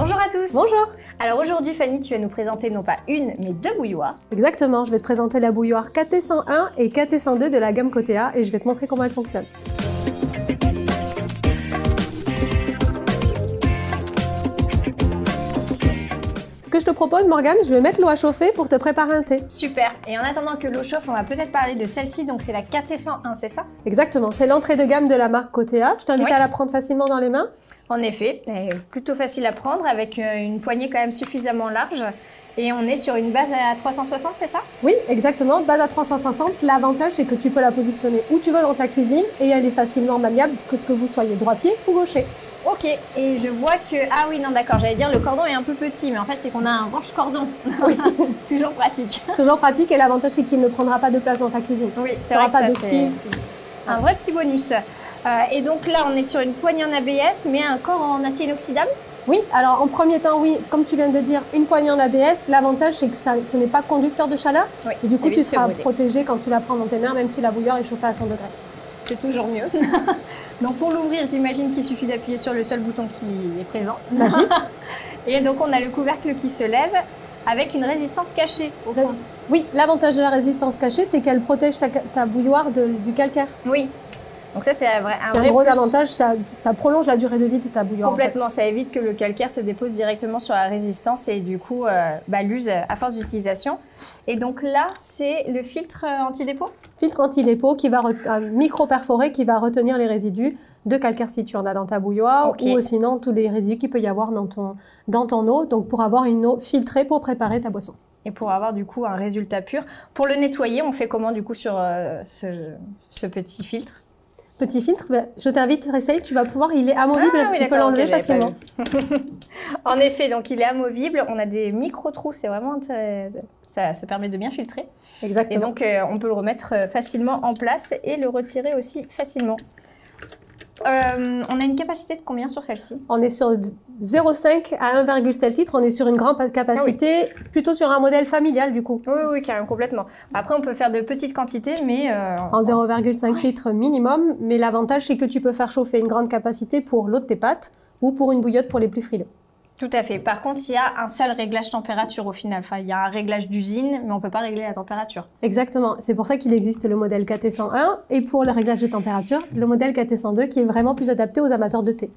Bonjour à tous. Bonjour. Alors aujourd'hui Fanny, tu vas nous présenter non pas une mais deux bouilloires. Exactement, je vais te présenter la bouilloire KT101 et KT102 de la gamme Côté-A et je vais te montrer comment elle fonctionne. Ce que je te propose, Morgane, je vais mettre l'eau à chauffer pour te préparer un thé. Super. Et en attendant que l'eau chauffe, on va peut-être parler de celle-ci, donc c'est la KT101, c'est ça? Exactement, c'est l'entrée de gamme de la marque Côté-A. Je t'invite à la prendre facilement dans les mains. En effet, elle est plutôt facile à prendre avec une poignée quand même suffisamment large. Et on est sur une base à 360, c'est ça? Oui, exactement, base à 360. L'avantage, c'est que tu peux la positionner où tu veux dans ta cuisine et elle est facilement maniable, que vous soyez droitier ou gaucher. Ok, et je vois que... Ah oui, non d'accord, j'allais dire le cordon est un peu petit, mais en fait c'est qu'on a un range-cordon. Oui. Toujours pratique. Toujours pratique et l'avantage, c'est qu'il ne prendra pas de place dans ta cuisine. Oui, c'est vrai que pas ça, de fil. Un vrai petit bonus. Et donc là, on est sur une poignée en ABS, mais un corps en acier inoxydable? Oui, alors en premier temps, oui, comme tu viens de dire, une poignée en ABS. L'avantage, c'est que ce n'est pas conducteur de chaleur. Oui, et du coup, tu seras protégé quand tu la prends dans tes mains, même si la bouilloire est chauffée à 100 degrés. C'est toujours mieux. Donc pour l'ouvrir, j'imagine qu'il suffit d'appuyer sur le seul bouton qui est présent. Magique. Et donc on a le couvercle qui se lève avec une résistance cachée au fond. Oui, l'avantage de la résistance cachée, c'est qu'elle protège ta bouilloire du calcaire. Oui. Donc ça, c'est un vrai gros avantage, ça prolonge la durée de vie de ta bouilloire. Complètement, en fait. Ça évite que le calcaire se dépose directement sur la résistance et du coup l'use à force d'utilisation. Et donc là, c'est le filtre anti-dépôt? Filtre anti-dépôt qui va un micro perforé qui va retenir les résidus de calcaire si tu en as dans ta bouilloire ou sinon tous les résidus qu'il peut y avoir dans ton eau, donc pour avoir une eau filtrée pour préparer ta boisson. Et pour avoir du coup un résultat pur. Pour le nettoyer, on fait comment du coup sur ce petit filtre? Petit filtre, je t'invite, essaye, tu vas pouvoir, il est amovible, tu peux l'enlever facilement. En effet, donc il est amovible, on a des micro-trous, c'est vraiment, ça permet de bien filtrer. Exactement. Et donc on peut le remettre facilement en place et le retirer aussi facilement. On a une capacité de combien sur celle-ci? On est sur 0,5 à 1,7 litres. On est sur une grande capacité, plutôt sur un modèle familial du coup. Oui, carrément, complètement. Après, on peut faire de petites quantités, mais... En 0,5 litres minimum. Mais l'avantage, c'est que tu peux faire chauffer une grande capacité pour l'eau de tes pâtes ou pour une bouillotte pour les plus frileux. Tout à fait. Par contre, il y a un seul réglage température au final. Enfin, il y a un réglage d'usine, mais on ne peut pas régler la température. Exactement. C'est pour ça qu'il existe le modèle KT101 et pour le réglage de température, le modèle KT102 qui est vraiment plus adapté aux amateurs de thé.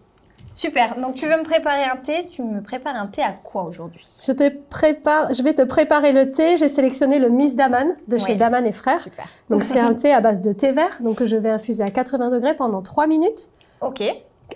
Super. Donc, tu veux me préparer un thé. Tu me prépares un thé à quoi aujourd'hui? Je vais te préparer le thé. J'ai sélectionné le Miss Daman de chez Daman et Frères. Super. Donc, c'est un thé à base de thé vert. Donc, je vais infuser à 80 degrés pendant 3 minutes. Ok.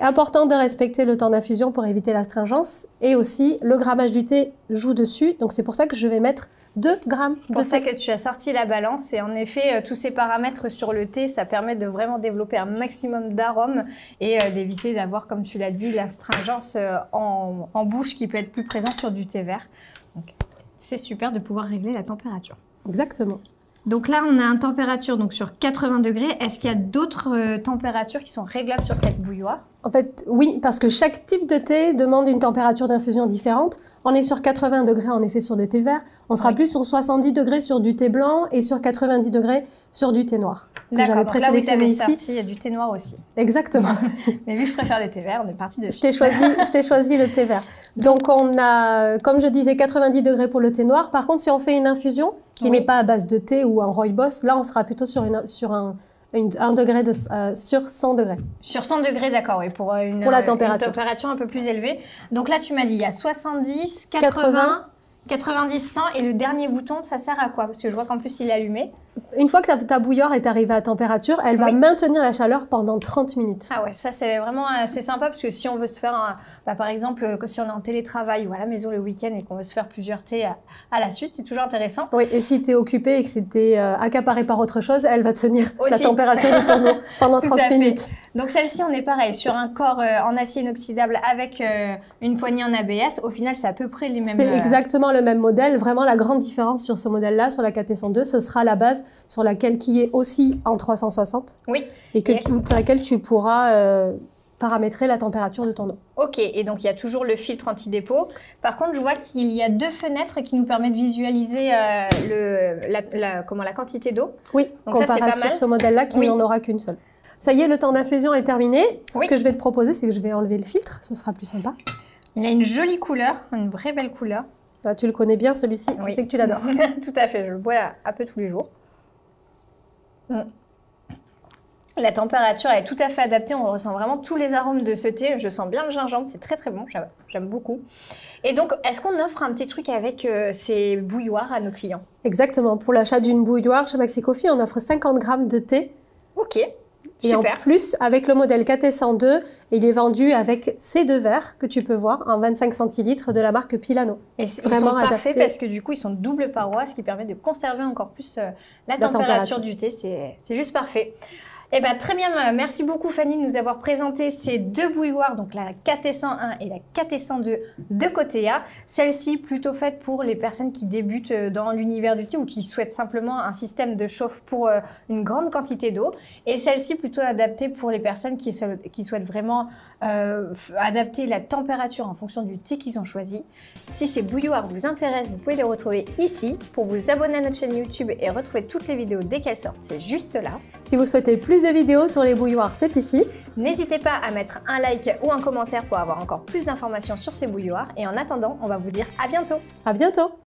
Important de respecter le temps d'infusion pour éviter l'astringence et aussi le grammage du thé joue dessus, donc c'est pour ça que je vais mettre 2 grammes. C'est pour ça que tu as sorti la balance et en effet tous ces paramètres sur le thé, ça permet de vraiment développer un maximum d'arômes et d'éviter d'avoir, comme tu l'as dit, l'astringence en bouche qui peut être plus présente sur du thé vert. Donc c'est super de pouvoir régler la température. Exactement. Donc là, on a une température donc sur 80 degrés. Est-ce qu'il y a d'autres températures qui sont réglables sur cette bouilloire? En fait, oui, parce que chaque type de thé demande une température d'infusion différente. On est sur 80 degrés en effet sur des thés verts. On sera plus sur 70 degrés sur du thé blanc et sur 90 degrés sur du thé noir. D'accord, donc là, oui, tu avais sorti du thé noir aussi. Exactement. Mais vu que je préfère le thé vert, on est parti dessus. Je t'ai choisi le thé vert. Donc on a, comme je disais, 90 degrés pour le thé noir. Par contre, si on fait une infusion qui n'est pas à base de thé ou un rooibos, là on sera plutôt sur un degré sur 100 degrés. Sur 100 degrés, d'accord, oui, pour la température. Une température un peu plus élevée. Donc là, tu m'as dit, il y a 70, 80, 90, 100. Et le dernier bouton, ça sert à quoi? Parce que je vois qu'en plus, il est allumé. Une fois que ta bouilloire est arrivée à température, elle va maintenir la chaleur pendant 30 minutes. Ah ouais, ça c'est vraiment assez sympa parce que si on veut se faire, par exemple, si on est en télétravail ou à la maison le week-end et qu'on veut se faire plusieurs thés à la suite, c'est toujours intéressant. Oui, et si tu es occupé et que c'était accaparé par autre chose, elle va tenir la température de ton eau pendant 30 minutes. Donc celle-ci, on est pareil, sur un corps en acier inoxydable avec une poignée en ABS. Au final, c'est à peu près les mêmes... C'est exactement le même modèle. Vraiment, la grande différence sur ce modèle-là, sur la KT102, ce sera la base sur laquelle qui est aussi en 360. Oui. Et sur laquelle tu pourras paramétrer la température de ton eau. Ok, et donc il y a toujours le filtre anti-dépôt. Par contre, je vois qu'il y a 2 fenêtres qui nous permettent de visualiser la quantité d'eau. Oui, donc comparé à sur ce modèle-là qui n'en aura qu'une seule. Ça y est, le temps d'infusion est terminé. Ce que je vais te proposer, c'est que je vais enlever le filtre, ce sera plus sympa. Il a une jolie couleur, une vraie belle couleur. Ah, tu le connais bien celui-ci, Oui. je sais que tu l'adores. Tout à fait, je le bois un peu tous les jours. La température est tout à fait adaptée, on ressent vraiment tous les arômes de ce thé. Je sens bien le gingembre, c'est très très bon, j'aime beaucoup. Et donc, est-ce qu'on offre un petit truc avec ces bouilloires à nos clients? Exactement, pour l'achat d'une bouilloire chez Maxi Coffee, on offre 50 grammes de thé. Ok, et super. en plus, avec le modèle KT102, il est vendu avec ces deux verres que tu peux voir en 25 centilitres de la marque Pilano. Et ils sont parfaits parce que du coup, ils sont double paroi, ce qui permet de conserver encore plus la température du thé. C'est juste parfait. Eh ben, très bien, merci beaucoup Fanny de nous avoir présenté ces deux bouilloires, donc la KT101 et la KT102 de Cotea. Celle-ci plutôt faite pour les personnes qui débutent dans l'univers du thé ou qui souhaitent simplement un système de chauffe pour une grande quantité d'eau. Et celle-ci plutôt adaptée pour les personnes qui souhaitent vraiment adapter la température en fonction du thé qu'ils ont choisi. Si ces bouilloires vous intéressent, vous pouvez les retrouver ici. Pour vous abonner à notre chaîne YouTube et retrouver toutes les vidéos dès qu'elles sortent, c'est juste là. Si vous souhaitez plus de vidéos sur les bouilloires, c'est ici. N'hésitez pas à mettre un like ou un commentaire pour avoir encore plus d'informations sur ces bouilloires. Et en attendant, on va vous dire à bientôt. À bientôt.